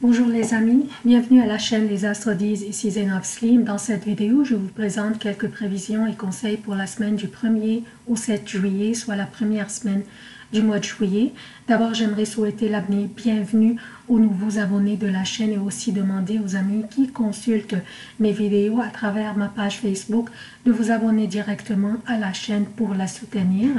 Bonjour les amis, bienvenue à la chaîne Les Astres disent, ici Zénab Slim. Dans cette vidéo, je vous présente quelques prévisions et conseils pour la semaine du 1er au 7 juillet, soit la première semaine du mois de juillet. D'abord, j'aimerais souhaiter la bienvenue aux nouveaux abonnés de la chaîne et aussi demander aux amis qui consultent mes vidéos à travers ma page Facebook de vous abonner directement à la chaîne pour la soutenir.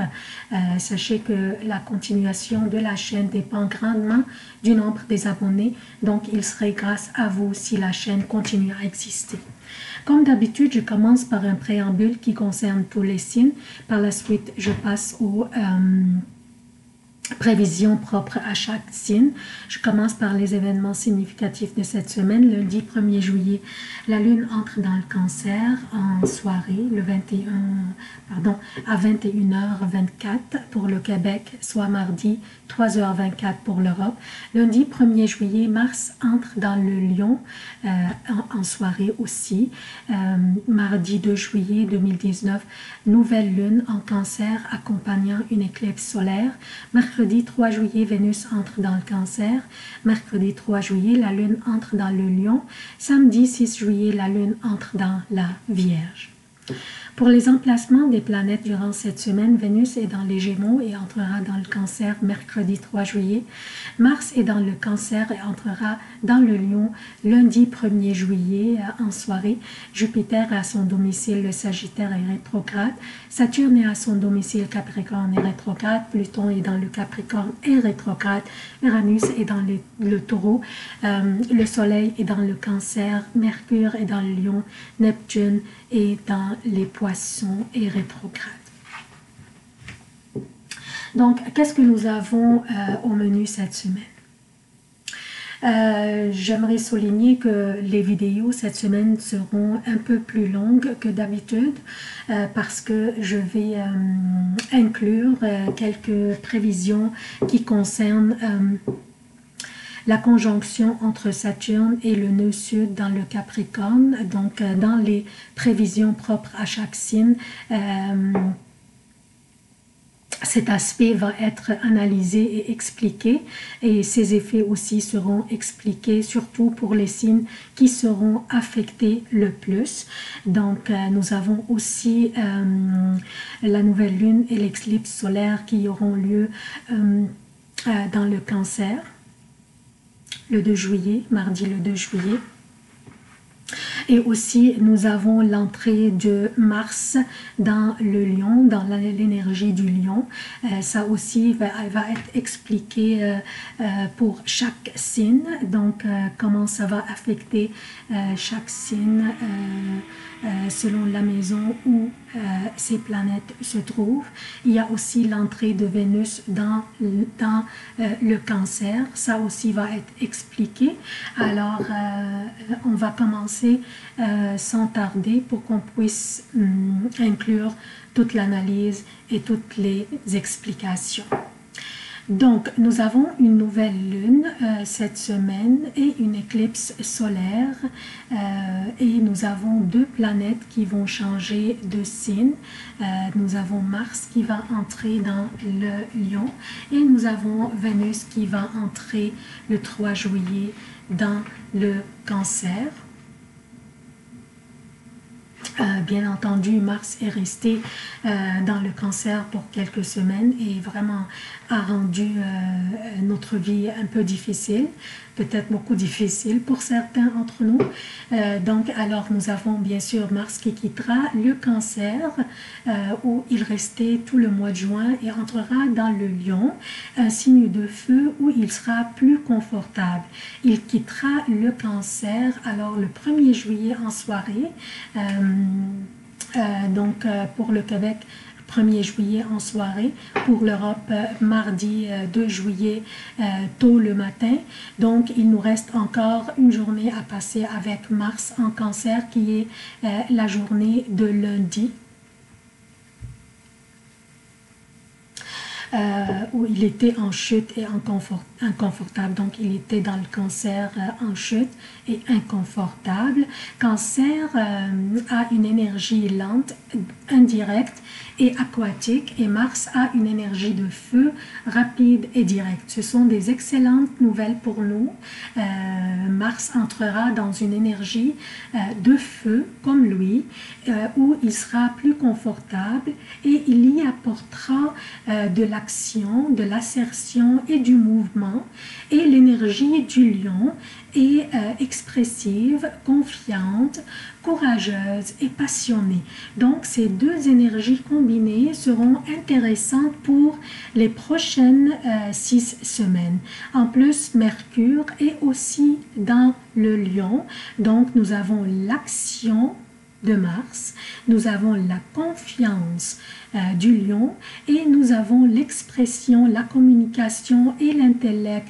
Sachez que la continuation de la chaîne dépend grandement du nombre des abonnés, donc il serait grâce à vous si la chaîne continue à exister. Comme d'habitude, je commence par un préambule qui concerne tous les signes. Par la suite, je passe aux prévisions propres à chaque signe. Je commence par les événements significatifs de cette semaine. Lundi 1er juillet, la lune entre dans le cancer en soirée, à 21h24 pour le Québec, soit mardi 3h24 pour l'Europe. Lundi 1er juillet, Mars entre dans le Lion en soirée aussi. Mardi 2 juillet 2019, nouvelle lune en cancer accompagnant une éclipse solaire. Mercredi 3 juillet, Vénus entre dans le cancer. Mercredi 3 juillet, la lune entre dans le Lion. Samedi 6 juillet, la lune entre dans la Vierge. Pour les emplacements des planètes durant cette semaine, Vénus est dans les Gémeaux et entrera dans le Cancer mercredi 3 juillet. Mars est dans le Cancer et entrera dans le Lion lundi 1er juillet en soirée. Jupiter est à son domicile, le Sagittaire est rétrograde. Saturne est à son domicile, Capricorne est rétrograde. Pluton est dans le Capricorne et rétrograde. Uranus est dans le Taureau. Le Soleil est dans le Cancer. Mercure est dans le Lion. Neptune est dans les Poissons et rétrograde. Donc, qu'est-ce que nous avons au menu cette semaine? J'aimerais souligner que les vidéos cette semaine seront un peu plus longues que d'habitude parce que je vais inclure quelques prévisions qui concernent la conjonction entre Saturne et le nœud sud dans le Capricorne. Donc, dans les prévisions propres à chaque signe, cet aspect va être analysé et expliqué, et ces effets aussi seront expliqués, surtout pour les signes qui seront affectés le plus. Donc, nous avons aussi la nouvelle lune et l'éclipse solaire qui auront lieu dans le Cancer, le 2 juillet, mardi le 2 juillet. Et aussi, nous avons l'entrée de Mars dans le Lion, dans l'énergie du Lion. Ça aussi va être expliqué pour chaque signe. Donc, comment ça va affecter chaque signe selon la maison où ces planètes se trouvent. Il y a aussi l'entrée de Vénus dans le Cancer. Ça aussi va être expliqué. Alors, on va commencer sans tarder pour qu'on puisse inclure toute l'analyse et toutes les explications. Donc, nous avons une nouvelle lune cette semaine et une éclipse solaire et nous avons deux planètes qui vont changer de signe. Nous avons Mars qui va entrer dans le Lion et nous avons Vénus qui va entrer le 3 juillet dans le Cancer. Bien entendu, Mars est resté dans le Cancer pour quelques semaines et vraiment a rendu notre vie un peu difficile, peut-être beaucoup difficile pour certains d'entre nous. Donc, alors nous avons bien sûr Mars qui quittera le Cancer où il restait tout le mois de juin et entrera dans le Lion, un signe de feu où il sera plus confortable. Il quittera le Cancer alors le 1er juillet en soirée. Donc pour le Québec 1er juillet en soirée, pour l'Europe mardi 2 juillet tôt le matin. Donc il nous reste encore une journée à passer avec Mars en Cancer qui est la journée de lundi. Où il était en chute et inconfortable. Donc, il était dans le Cancer en chute et inconfortable. Cancer a une énergie lente, indirecte et aquatique, et Mars a une énergie de feu rapide et directe. Ce sont des excellentes nouvelles pour nous. Mars entrera dans une énergie de feu comme lui, où il sera plus confortable et il y apportera de l'action, de l'assertion et du mouvement. Et l'énergie du lion est expressive, confiante, courageuse et passionnée. Donc ces deux énergies combinées seront intéressantes pour les prochaines 6 semaines. En plus, Mercure est aussi dans le lion, donc nous avons l'action de Mars, nous avons la confiance du lion et nous avons l'expression, la communication et l'intellect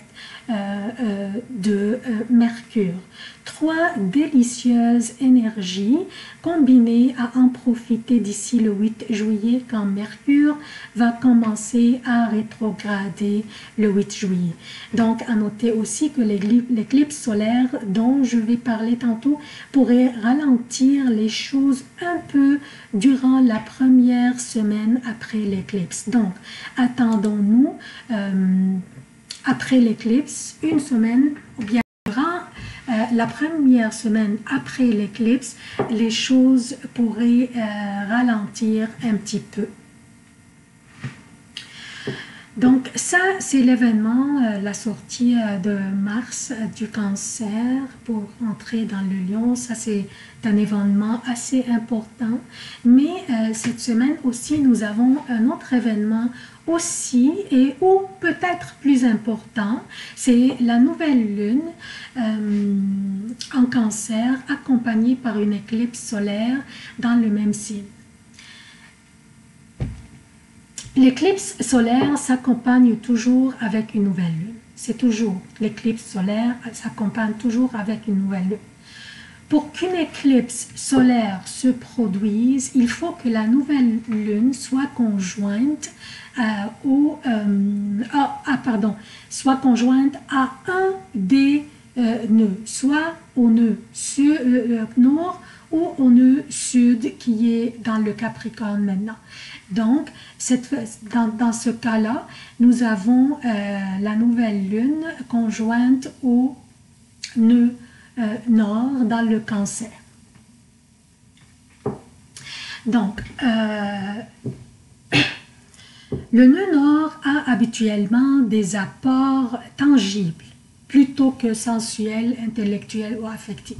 de Mercure. 3 délicieuses énergies combinées à en profiter d'ici le 8 juillet quand Mercure va commencer à rétrograder le 8 juillet. Donc à noter aussi que l'éclipse solaire dont je vais parler tantôt pourrait ralentir les choses un peu durant la première semaine après l'éclipse. Donc attendons-nous après l'éclipse, une semaine, ou bien durant la première semaine après l'éclipse, les choses pourraient ralentir un petit peu. Donc ça, c'est l'événement, la sortie de Mars du Cancer pour entrer dans le Lion. Ça, c'est un événement assez important. Mais cette semaine aussi, nous avons un autre événement aussi et ou peut-être plus important, c'est la nouvelle lune en Cancer accompagnée par une éclipse solaire dans le même signe. L'éclipse solaire s'accompagne toujours avec une nouvelle lune. C'est toujours l'éclipse solaire s'accompagne toujours avec une nouvelle lune. Pour qu'une éclipse solaire se produise, il faut que la nouvelle lune soit conjointe soit conjointe à un des nœuds, soit au nœud nord ou au nœud sud qui est dans le Capricorne maintenant. Donc, dans ce cas-là, nous avons la nouvelle lune conjointe au nœud nord dans le Cancer. Donc, le nœud nord a habituellement des apports tangibles plutôt que sensuels, intellectuels ou affectifs.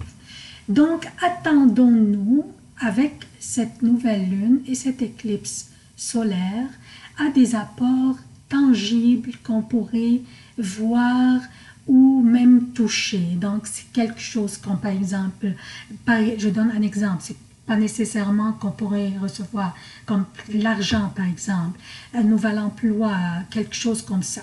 Donc, attendons-nous avec cette nouvelle lune et cette éclipse solaire à des apports tangibles qu'on pourrait voir ou même toucher. Donc, c'est quelque chose comme par exemple, je donne un exemple, c'est pas nécessairement qu'on pourrait recevoir comme l'argent par exemple, un nouvel emploi, quelque chose comme ça.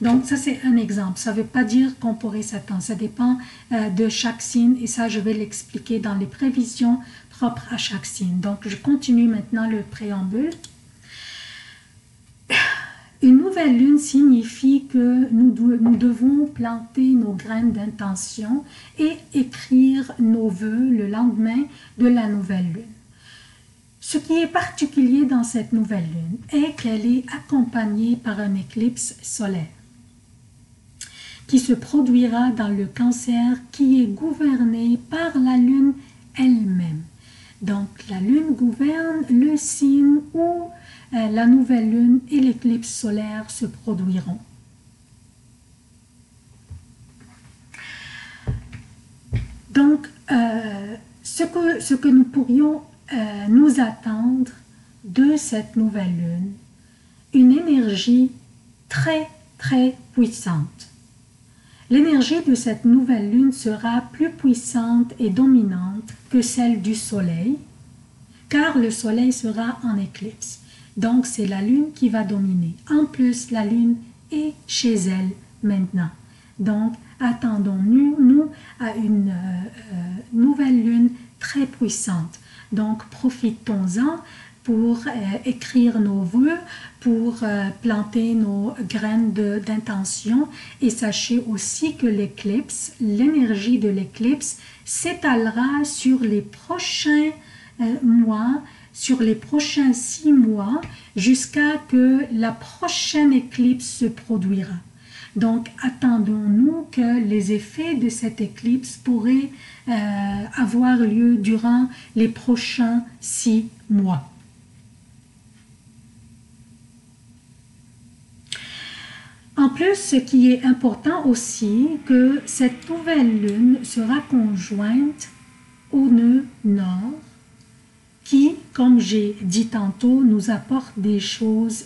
Donc ça c'est un exemple, ça ne veut pas dire qu'on pourrait s'attendre, ça dépend de chaque signe et ça je vais l'expliquer dans les prévisions propres à chaque signe. Donc je continue maintenant le préambule. Une nouvelle lune signifie que nous devons planter nos graines d'intention et écrire nos vœux le lendemain de la nouvelle lune. Ce qui est particulier dans cette nouvelle lune est qu'elle est accompagnée par une éclipse solaire qui se produira dans le Cancer qui est gouverné par la lune elle-même. Donc la lune gouverne le signe où la nouvelle lune et l'éclipse solaire se produiront. Donc, ce que nous pourrions nous attendre de cette nouvelle lune, une énergie très, très puissante. L'énergie de cette nouvelle lune sera plus puissante et dominante que celle du soleil, car le soleil sera en éclipse. Donc, c'est la lune qui va dominer. En plus, la lune est chez elle maintenant. Donc, attendons-nous à une nouvelle lune très puissante. Donc, profitons-en pour écrire nos vœux, pour planter nos graines d'intention. Et sachez aussi que l'éclipse, l'énergie de l'éclipse s'étalera sur les prochains mois sur les prochains 6 mois jusqu'à que la prochaine éclipse se produira. Donc, attendons-nous que les effets de cette éclipse pourraient avoir lieu durant les prochains 6 mois. En plus, ce qui est important aussi, que cette nouvelle lune sera conjointe au nœud nord, qui, comme j'ai dit tantôt, nous apporte des choses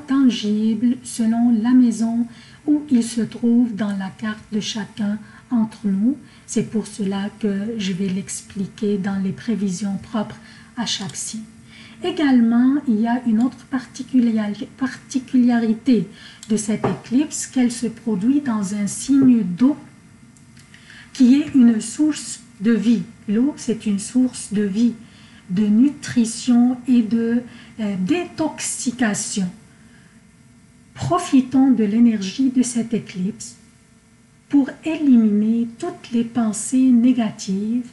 tangibles selon la maison où il se trouve dans la carte de chacun entre nous. C'est pour cela que je vais l'expliquer dans les prévisions propres à chaque signe. Également, il y a une autre particularité de cette éclipse, qu'elle se produit dans un signe d'eau qui est une source de vie. L'eau, c'est une source de vie, de nutrition et de détoxication. Profitons de l'énergie de cette éclipse pour éliminer toutes les pensées négatives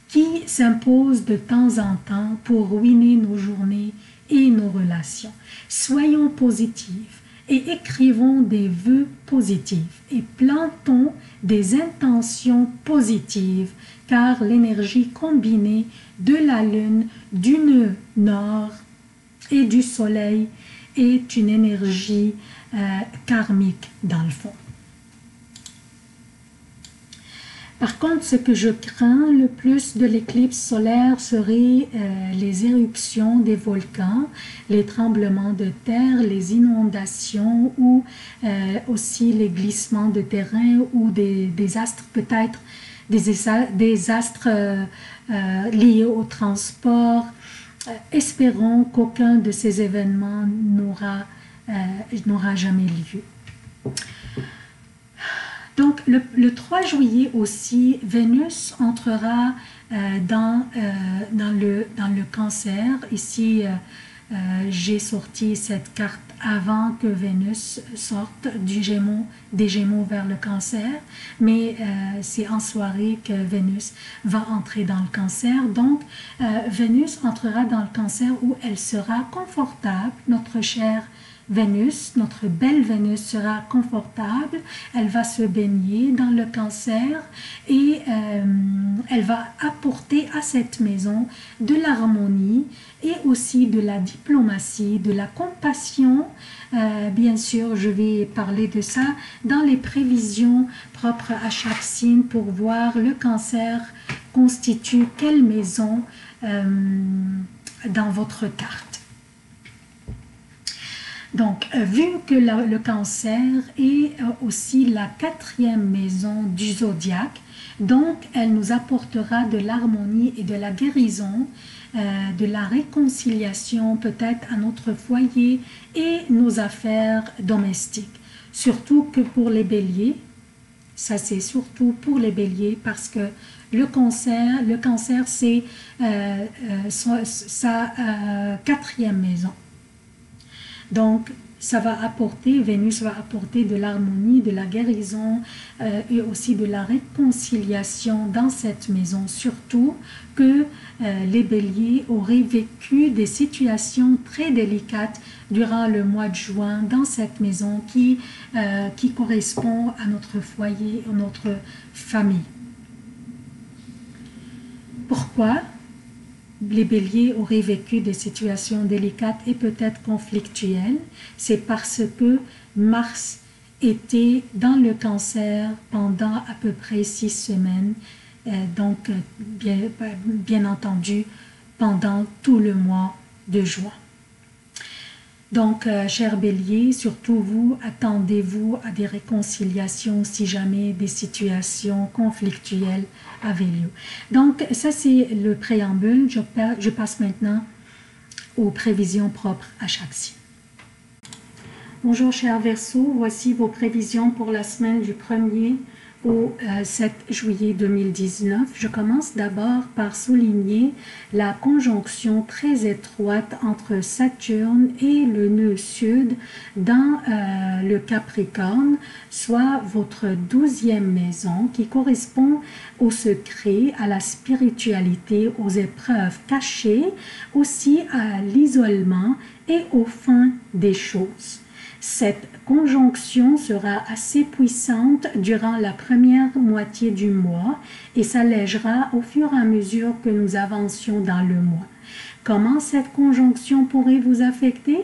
qui s'imposent de temps en temps pour ruiner nos journées et nos relations. Soyons positifs et écrivons des vœux positifs et plantons des intentions positives, car l'énergie combinée de la lune, du nœud nord et du soleil est une énergie karmique dans le fond. Par contre, ce que je crains le plus de l'éclipse solaire serait les éruptions des volcans, les tremblements de terre, les inondations ou aussi les glissements de terrain ou des astres, peut-être des astres liés au transport. Espérons qu'aucun de ces événements n'aura jamais lieu. Donc, le 3 juillet aussi, Vénus entrera dans le cancer. Ici, j'ai sorti cette carte avant que Vénus sorte des Gémeaux vers le cancer. Mais c'est en soirée que Vénus va entrer dans le cancer. Donc, Vénus entrera dans le cancer où elle sera confortable, notre chère Vénus, notre belle Vénus sera confortable, elle va se baigner dans le cancer et elle va apporter à cette maison de l'harmonie et aussi de la diplomatie, de la compassion. Bien sûr, je vais parler de ça dans les prévisions propres à chaque signe pour voir le cancer constitue quelle maison dans votre carte. Donc, vu que le cancer est aussi la 4e maison du zodiaque, donc elle nous apportera de l'harmonie et de la guérison, de la réconciliation peut-être à notre foyer et nos affaires domestiques. Surtout que pour les béliers, ça c'est surtout pour les béliers parce que le cancer c'est sa 4e maison. Donc, ça va apporter, Vénus va apporter de l'harmonie, de la guérison et aussi de la réconciliation dans cette maison. Surtout que les béliers auraient vécu des situations très délicates durant le mois de juin dans cette maison qui correspond à notre foyer, à notre famille. Pourquoi ? Les béliers auraient vécu des situations délicates et peut-être conflictuelles, c'est parce que Mars était dans le cancer pendant à peu près 6 semaines, donc bien entendu pendant tout le mois de juin. Donc, chers béliers, surtout vous, attendez-vous à des réconciliations si jamais des situations conflictuelles avaient lieu. Donc, ça c'est le préambule. Je passe maintenant aux prévisions propres à chaque signe. Bonjour chers Verseaux, voici vos prévisions pour la semaine du 1er au 7 juillet 2019. Je commence d'abord par souligner la conjonction très étroite entre Saturne et le nœud sud dans le Capricorne, soit votre 12e maison qui correspond au secret, à la spiritualité, aux épreuves cachées, aussi à l'isolement et aux fins des choses. Cette conjonction sera assez puissante durant la première moitié du mois et s'allégera au fur et à mesure que nous avancions dans le mois. Comment cette conjonction pourrait vous affecter?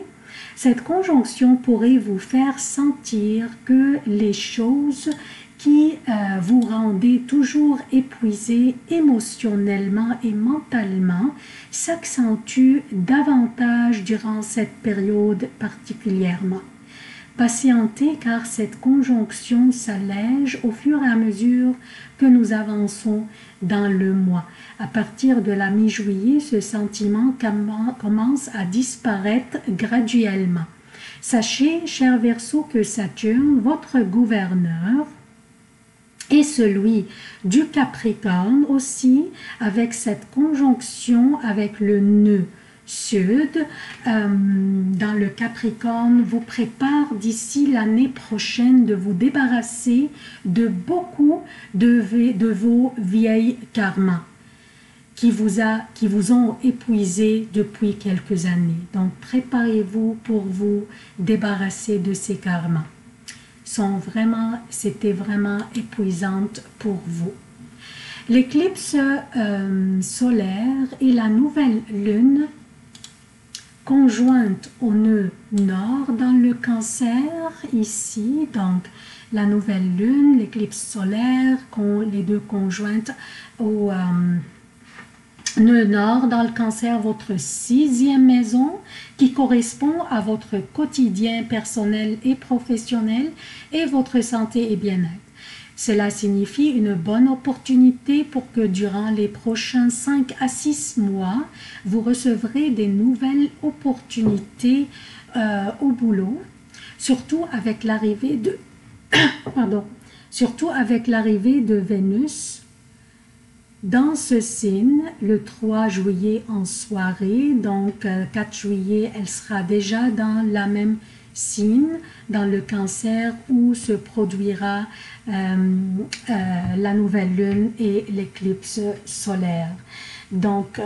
Cette conjonction pourrait vous faire sentir que les choses qui vous rendaient toujours épuisé émotionnellement et mentalement s'accentuent davantage durant cette période particulièrement. Patientez car cette conjonction s'allège au fur et à mesure que nous avançons dans le mois. À partir de la mi-juillet, ce sentiment commence à disparaître graduellement. Sachez, cher Verseau, que Saturne, votre gouverneur, et celui du Capricorne aussi, avec cette conjonction avec le nœud sud dans le Capricorne, vous prépare d'ici l'année prochaine de vous débarrasser de beaucoup de vos vieilles karmas qui vous ont épuisé depuis quelques années. Donc préparez-vous pour vous débarrasser de ces karmas. C'était vraiment épuisante pour vous. L'éclipse solaire et la nouvelle lune conjointe au nœud nord dans le Cancer, ici, donc la nouvelle lune, l'éclipse solaire, les deux conjointes au nœud nord dans le Cancer, votre 6e maison, qui correspond à votre quotidien personnel et professionnel et votre santé et bien-être. Cela signifie une bonne opportunité pour que durant les prochains 5 à 6 mois, vous recevrez des nouvelles opportunités au boulot, surtout avec l'arrivée de, surtout avec l'arrivée de Vénus dans ce signe le 3 juillet en soirée. Donc 4 juillet, elle sera déjà dans la même signe, dans le Cancer, où se produira la nouvelle lune et l'éclipse solaire. Donc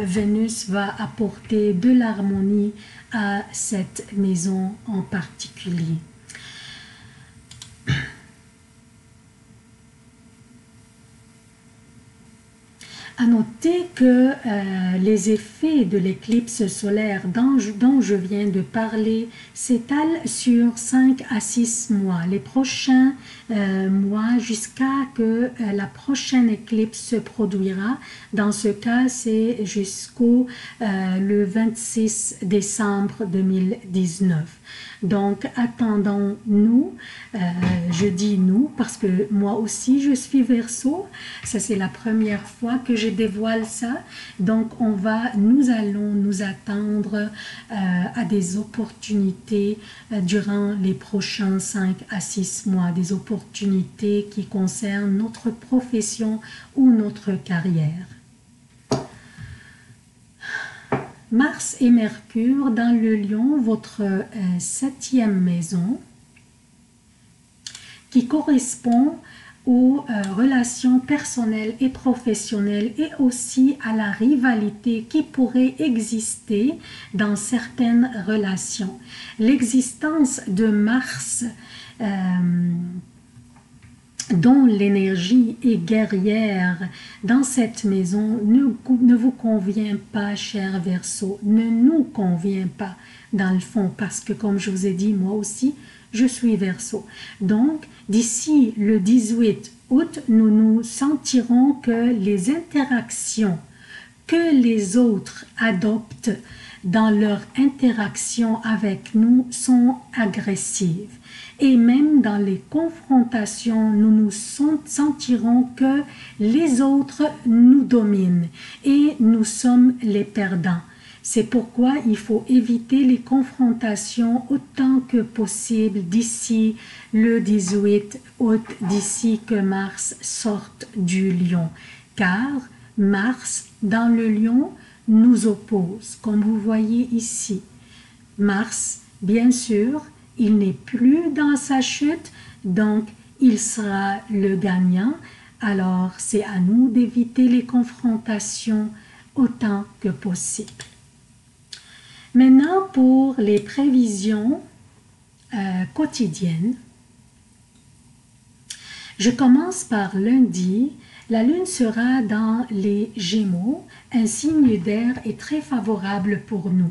Vénus va apporter de l'harmonie à cette maison en particulier. À noter que les effets de l'éclipse solaire dont je viens de parler s'étalent sur 5 à 6 mois, les prochains mois jusqu'à que la prochaine éclipse se produira. Dans ce cas, c'est jusqu'au le 26 décembre 2019. Donc, attendons-nous, je dis nous parce que moi aussi je suis Verseau, ça c'est la première fois que je dévoile ça, donc nous allons nous attendre à des opportunités durant les prochains 5 à 6 mois, des opportunités qui concernent notre profession ou notre carrière. Mars et Mercure dans le Lion, votre 7e maison, qui correspond aux relations personnelles et professionnelles et aussi à la rivalité qui pourrait exister dans certaines relations. L'existence de Mars dont l'énergie est guerrière dans cette maison ne vous convient pas, cher Verseau, ne nous convient pas dans le fond, parce que comme je vous ai dit, moi aussi, je suis Verseau. Donc, d'ici le 18 août, nous nous sentirons que les interactions que les autres adoptent dans leur interaction avec nous sont agressives. Et même dans les confrontations, nous nous sentirons que les autres nous dominent et nous sommes les perdants. C'est pourquoi il faut éviter les confrontations autant que possible d'ici le 18 août, d'ici que Mars sorte du Lion. Car Mars, dans le Lion, nous oppose, comme vous voyez ici. Mars, bien sûr, il n'est plus dans sa chute, donc il sera le gagnant. Alors, c'est à nous d'éviter les confrontations autant que possible. Maintenant, pour les prévisions quotidiennes, je commence par lundi. La Lune sera dans les Gémeaux. Un signe d'air est très favorable pour nous.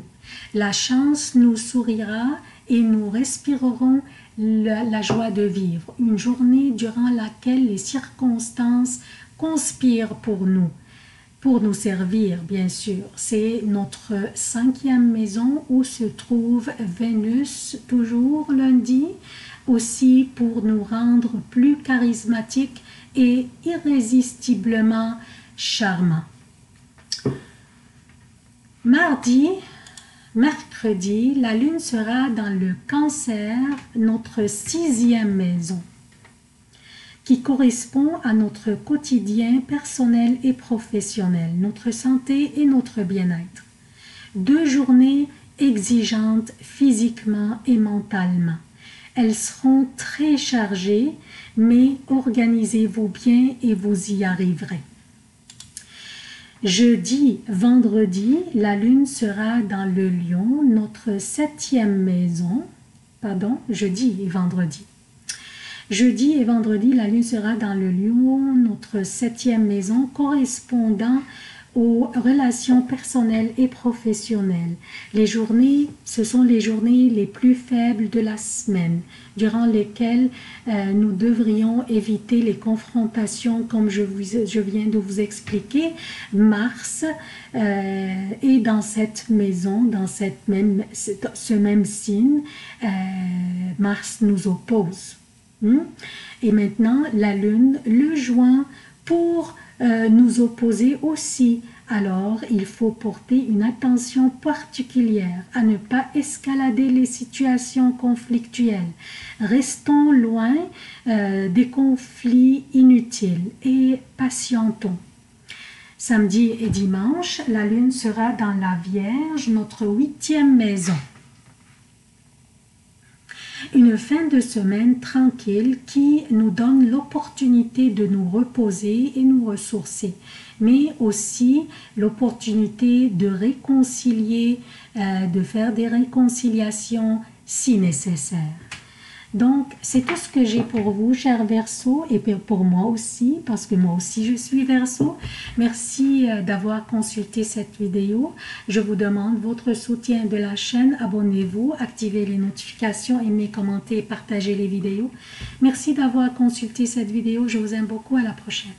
La chance nous sourira et nous respirerons la joie de vivre. Une journée durant laquelle les circonstances conspirent pour nous servir, bien sûr. C'est notre 5e maison où se trouve Vénus, toujours lundi, aussi pour nous rendre plus charismatiques et irrésistiblement charmants. Mercredi, la Lune sera dans le Cancer, notre 6e maison, qui correspond à notre quotidien personnel et professionnel, notre santé et notre bien-être. 2 journées exigeantes physiquement et mentalement. Elles seront très chargées, mais organisez-vous bien et vous y arriverez. Jeudi, vendredi, la Lune sera dans le Lion, notre 7e maison. Pardon, jeudi et vendredi. Jeudi et vendredi, la Lune sera dans le Lion, notre 7e maison, correspondant aux relations personnelles et professionnelles. Les journées, ce sont les journées les plus faibles de la semaine, durant lesquelles nous devrions éviter les confrontations, comme je viens de vous expliquer. Mars est dans cette maison, dans ce même signe. Mars nous oppose. Et maintenant, la Lune le joint pour nous opposer aussi. Alors, il faut porter une attention particulière à ne pas escalader les situations conflictuelles. Restons loin des conflits inutiles et patientons. Samedi et dimanche, la Lune sera dans la Vierge, notre 8e maison. Une fin de semaine tranquille qui nous donne l'opportunité de nous reposer et nous ressourcer, mais aussi l'opportunité de réconcilier, de faire des réconciliations si nécessaire. Donc, c'est tout ce que j'ai pour vous, chers Verseaux, et pour moi aussi, parce que moi aussi je suis Verseau. Merci d'avoir consulté cette vidéo. Je vous demande votre soutien de la chaîne. Abonnez-vous, activez les notifications, aimez, commentez et partagez les vidéos. Merci d'avoir consulté cette vidéo. Je vous aime beaucoup. À la prochaine.